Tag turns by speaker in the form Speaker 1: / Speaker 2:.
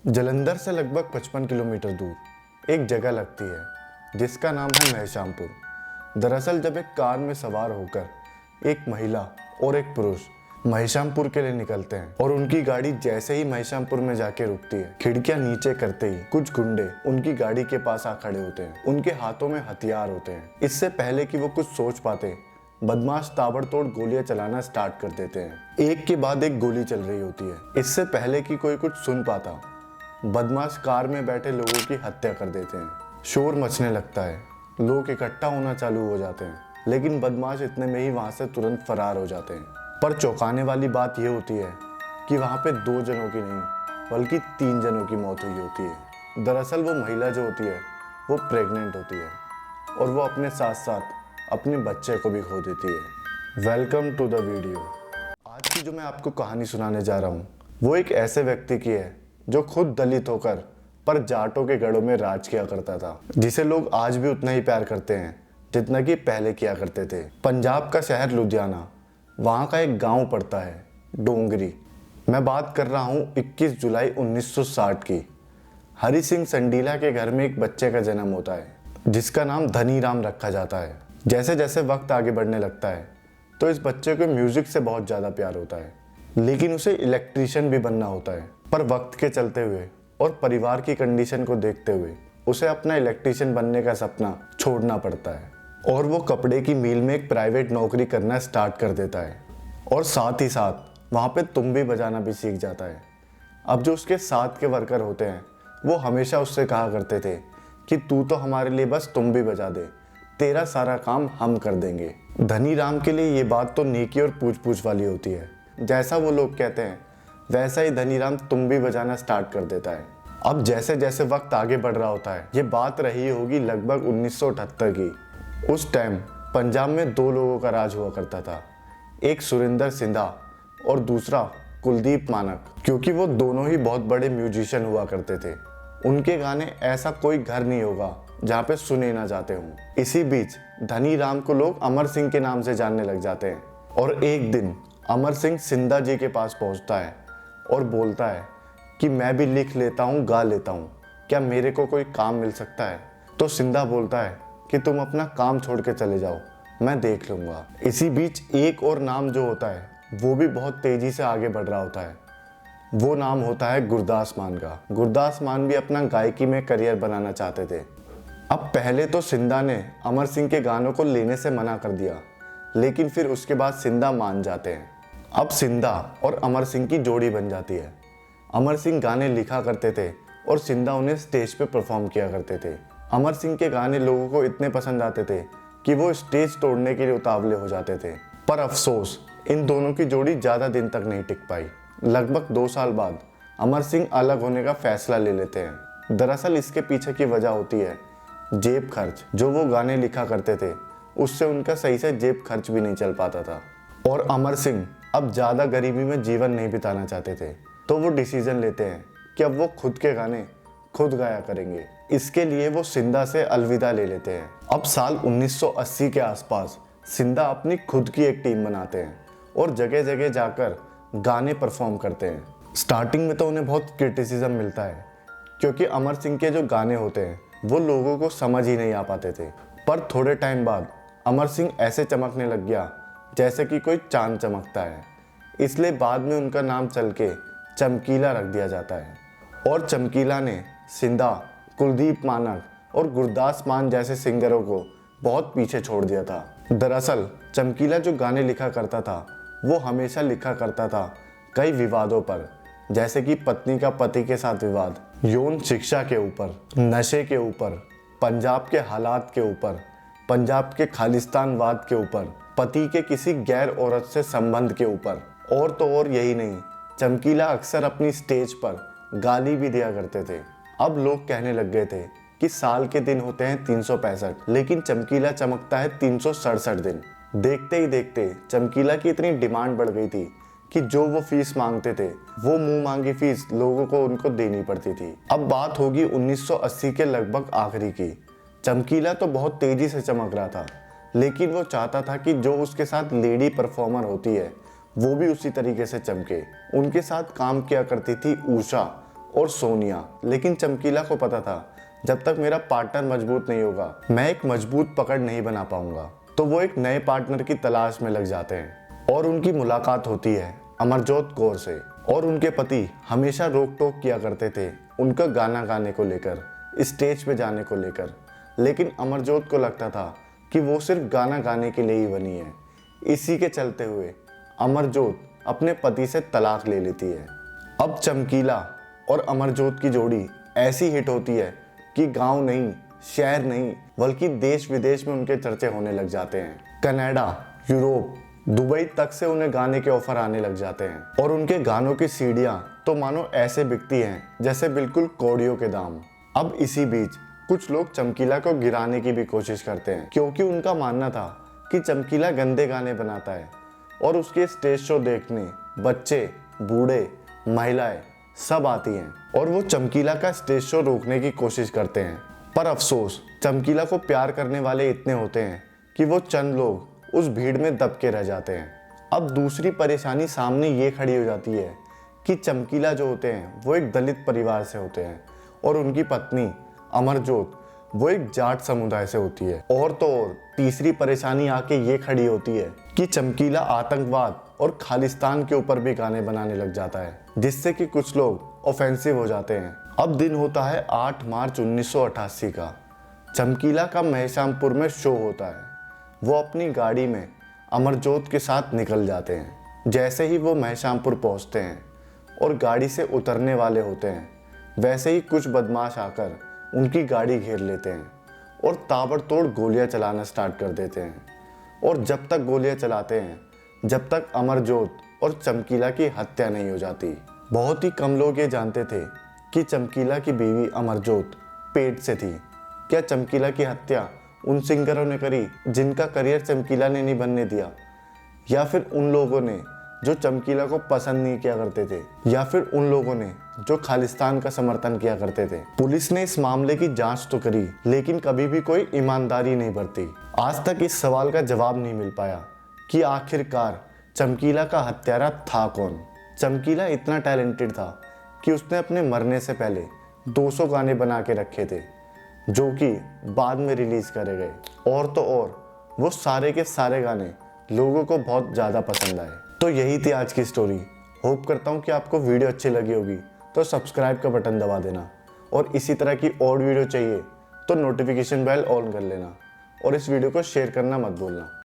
Speaker 1: जालंधर से लगभग 55 किलोमीटर दूर एक जगह लगती है जिसका नाम है महिशामपुर। दरअसल जब एक कार में सवार होकर एक महिला और एक पुरुष महिशामपुर के लिए निकलते हैं और उनकी गाड़ी जैसे ही महिशामपुर में जाके रुकती है, खिड़कियां नीचे करते ही कुछ गुंडे उनकी गाड़ी के पास आ खड़े होते हैं। उनके हाथों में हथियार होते हैं। इससे पहले कि वो कुछ सोच पाते, बदमाश ताबड़तोड़ गोलियां चलाना स्टार्ट कर देते हैं। एक के बाद एक गोली चल रही होती है। इससे पहले कि कोई कुछ सुन पाता, बदमाश कार में बैठे लोगों की हत्या कर देते हैं। शोर मचने लगता है, लोग इकट्ठा होना चालू हो जाते हैं, लेकिन बदमाश इतने में ही वहां से तुरंत फरार हो जाते हैं। पर चौंकाने वाली बात यह होती है कि वहां पे 2 जनों की नहीं बल्कि 3 जनों की मौत हुई होती है। दरअसल वो महिला जो होती है वो प्रेग्नेंट होती है और वो अपने साथ साथ अपने बच्चे को भी खो देती है। Welcome to the video. आज की जो मैं आपको कहानी सुनाने जा रहा हूँ वो एक ऐसे व्यक्ति की है जो खुद दलित होकर पर जाटों के गढ़ों में राज किया करता था, जिसे लोग आज भी उतना ही प्यार करते हैं जितना कि पहले किया करते थे। पंजाब का शहर लुधियाना, वहाँ का एक गांव पड़ता है डोंगरी। मैं बात कर रहा हूँ 21 जुलाई 1960 की। हरि सिंह संडीला के घर में एक बच्चे का जन्म होता है जिसका नाम धनी राम रखा जाता है। जैसे जैसे वक्त आगे बढ़ने लगता है तो इस बच्चे को म्यूजिक से बहुत ज़्यादा प्यार होता है, लेकिन उसे इलेक्ट्रीशियन भी बनना होता है। पर वक्त के चलते हुए और परिवार की कंडीशन को देखते हुए उसे अपना इलेक्ट्रीशियन बनने का सपना छोड़ना पड़ता है और वो कपड़े की मिल में एक प्राइवेट नौकरी करना स्टार्ट कर देता है और साथ ही साथ वहाँ पे तुम्बी बजाना भी सीख जाता है। अब जो उसके साथ के वर्कर होते हैं वो हमेशा उससे कहा करते थे कि तू तो हमारे लिए बस तुम्बी बजा दे, तेरा सारा काम हम कर देंगे। धनी राम के लिए ये बात तो नेकी और पूछ पूछ वाली होती है। जैसा वो लोग कहते हैं वैसा ही धनी राम तुम्बी बजाना स्टार्ट कर देता है। अब जैसे जैसे वक्त आगे बढ़ रहा होता है, ये बात रही होगी लगभग 1978 की। उस टाइम पंजाब में 2 लोगों का राज हुआ करता था, एक सुरिंदर सिंधा और दूसरा कुलदीप मानक। क्योंकि वो दोनों ही बहुत बड़े म्यूजिशियन हुआ करते थे, उनके गाने ऐसा कोई घर नहीं होगा जहाँ पे सुने ना जाते हों। इसी बीच धनी राम को लोग अमर सिंह के नाम से जानने लग जाते हैं और एक दिन अमर सिंह सिंधा जी के पास पहुँचता है और बोलता है कि मैं भी लिख लेता हूँ, गा लेता हूँ, क्या मेरे को कोई काम मिल सकता है? तो सिंधा बोलता है कि तुम अपना काम छोड़ के चले जाओ, मैं देख लूँगा। इसी बीच एक और नाम जो होता है वो भी बहुत तेज़ी से आगे बढ़ रहा होता है। वो नाम होता है गुरदास मान का। गुरदास मान भी अपना गायकी में करियर बनाना चाहते थे। अब पहले तो सिंधा ने अमर सिंह के गानों को लेने से मना कर दिया, लेकिन फिर उसके बाद सिंधा मान जाते हैं। अब सिंधा और अमर सिंह की जोड़ी बन जाती है। अमर सिंह गाने लिखा करते थे और सिंधा उन्हें स्टेज पे परफॉर्म किया करते थे। अमर सिंह के गाने लोगों को इतने पसंद आते थे कि वो स्टेज तोड़ने के लिए उतावले हो जाते थे। पर अफसोस इन दोनों की जोड़ी ज़्यादा दिन तक नहीं टिक पाई। लगभग 2 साल बाद अमर सिंह अलग होने का फैसला ले लेते हैं। दरअसल इसके पीछे की वजह होती है जेब खर्च। जो वो गाने लिखा करते थे उससे उनका सही से जेब खर्च भी नहीं चल पाता था और अमर सिंह अब ज़्यादा गरीबी में जीवन नहीं बिताना चाहते थे। तो वो डिसीजन लेते हैं कि अब वो खुद के गाने खुद गाया करेंगे। इसके लिए वो सिंधा से अलविदा ले लेते हैं। अब साल 1980 के आसपास सिंधा अपनी खुद की एक टीम बनाते हैं और जगह जगह जाकर गाने परफॉर्म करते हैं। स्टार्टिंग में तो उन्हें बहुत क्रिटिसिज्म मिलता है क्योंकि अमर सिंह के जो गाने होते हैं वो लोगों को समझ ही नहीं आ पाते थे। पर थोड़े टाइम बाद अमर सिंह ऐसे चमकने लग गया जैसे कि कोई चांद चमकता है, इसलिए बाद में उनका नाम चल के चमकीला रख दिया जाता है। और चमकीला ने सिंधा, कुलदीप मानक और गुरदास मान जैसे सिंगरों को बहुत पीछे छोड़ दिया था। दरअसल चमकीला जो गाने लिखा करता था वो हमेशा लिखा करता था कई विवादों पर, जैसे कि पत्नी का पति के साथ विवाद, यौन शिक्षा के ऊपर, नशे के ऊपर, पंजाब के हालात के ऊपर, पंजाब के खालिस्तानवाद के ऊपर, पति के किसी गैर औरत से संबंध के ऊपर। और तो और यही नहीं, चमकीला अक्सर अपनी स्टेज पर गाली भी दिया करते थे। अब लोग कहने लग गए थे कि साल के दिन होते हैं 365, लेकिन चमकीला चमकता है 367 दिन। देखते ही देखते चमकीला की इतनी डिमांड बढ़ गई थी कि जो वो फीस मांगते थे वो मुंह मांगी फीस लोगों को उनको देनी पड़ती थी। अब बात होगी 1980 के लगभग आखिरी की। चमकीला तो बहुत तेजी से चमक रहा था, लेकिन वो चाहता था कि जो उसके साथ लेडी परफॉर्मर होती है वो भी उसी तरीके से चमके। उनके साथ काम किया करती थी उषा और सोनिया। लेकिन चमकीला को पता था जब तक मेरा पार्टनर मजबूत नहीं होगा मैं एक मजबूत पकड़ नहीं बना पाऊंगा। तो वो एक नए पार्टनर की तलाश में लग जाते हैं और उनकी मुलाकात होती है अमरजोत कौर से। और उनके पति हमेशा रोक टोक किया करते थे उनका गाना गाने को लेकर, स्टेज पे जाने को लेकर। लेकिन अमरजोत को लगता था कि वो सिर्फ गाना गाने के लिए ही बनी है। इसी के चलते हुए अमरजोत अपने पति से तलाक ले लेती है। अब चमकीला और अमरजोत की जोड़ी ऐसी हिट होती है कि गांव नहीं, शहर नहीं, बल्कि देश विदेश में उनके चर्चे होने लग जाते हैं। कनाडा, यूरोप, दुबई तक से उन्हें गाने के ऑफर आने लग जाते हैं और उनके गानों की सीडियां तो मानो ऐसे बिकती हैं जैसे बिल्कुल कौड़ियों के दाम। अब इसी बीच कुछ लोग चमकीला को गिराने की भी कोशिश करते हैं क्योंकि उनका मानना था कि चमकीला गंदे गाने बनाता है। और उसके स्टेज शो देखने बच्चे, बूढ़े, महिलाएं सब आती हैं और वो चमकीला का स्टेज शो रोकने की कोशिश करते हैं। पर अफसोस चमकीला को प्यार करने वाले इतने होते हैं कि वो चंद लोग उस भीड़ में दब के रह जाते हैं। अब दूसरी परेशानी सामने ये खड़ी हो जाती है कि चमकीला जो होते हैं वो एक दलित परिवार से होते हैं और उनकी पत्नी अमरजोत वो एक जाट समुदाय से होती है। और तो और तीसरी परेशानी आके ये खड़ी होती है कि चमकीला आतंकवाद और खालिस्तान के ऊपर भी गाने बनाने लग जाता है जिससे कि कुछ लोग ऑफेंसिव हो जाते हैं। अब दिन होता है 8 मार्च 1988 का। चमकीला का महशामपुर में शो होता है। वो अपनी गाड़ी में अमरजोत के साथ निकल जाते हैं। जैसे ही वो महशामपुर पहुंचते हैं और गाड़ी से उतरने वाले होते हैं वैसे ही कुछ बदमाश आकर उनकी गाड़ी घेर लेते हैं और ताबड़तोड़ गोलियां चलाना स्टार्ट कर देते हैं। और जब तक गोलियां चलाते हैं जब तक अमरजोत और चमकीला की हत्या नहीं हो जाती। बहुत ही कम लोग ये जानते थे कि चमकीला की बीवी अमरजोत पेट से थी। क्या चमकीला की हत्या उन सिंगरों ने करी जिनका करियर चमकीला ने नहीं बनने दिया, या फिर उन लोगों ने जो चमकीला को पसंद नहीं किया करते थे, या फिर उन लोगों ने जो खालिस्तान का समर्थन किया करते थे? पुलिस ने इस मामले की जांच तो करी लेकिन कभी भी कोई ईमानदारी नहीं बरती। आज तक इस सवाल का जवाब नहीं मिल पाया कि आखिरकार चमकीला का हत्यारा था कौन। चमकीला इतना टैलेंटेड था कि उसने अपने मरने से पहले 200 गाने बना के रखे थे जो कि बाद में रिलीज करे गए। और तो और वो सारे के सारे गाने लोगों को बहुत ज़्यादा पसंद आए। तो यही थी आज की स्टोरी। होप करता हूँ कि आपको वीडियो अच्छी लगी होगी तो सब्सक्राइब का बटन दबा देना और इसी तरह की और वीडियो चाहिए तो नोटिफिकेशन बेल ऑन कर लेना और इस वीडियो को शेयर करना मत भूलना।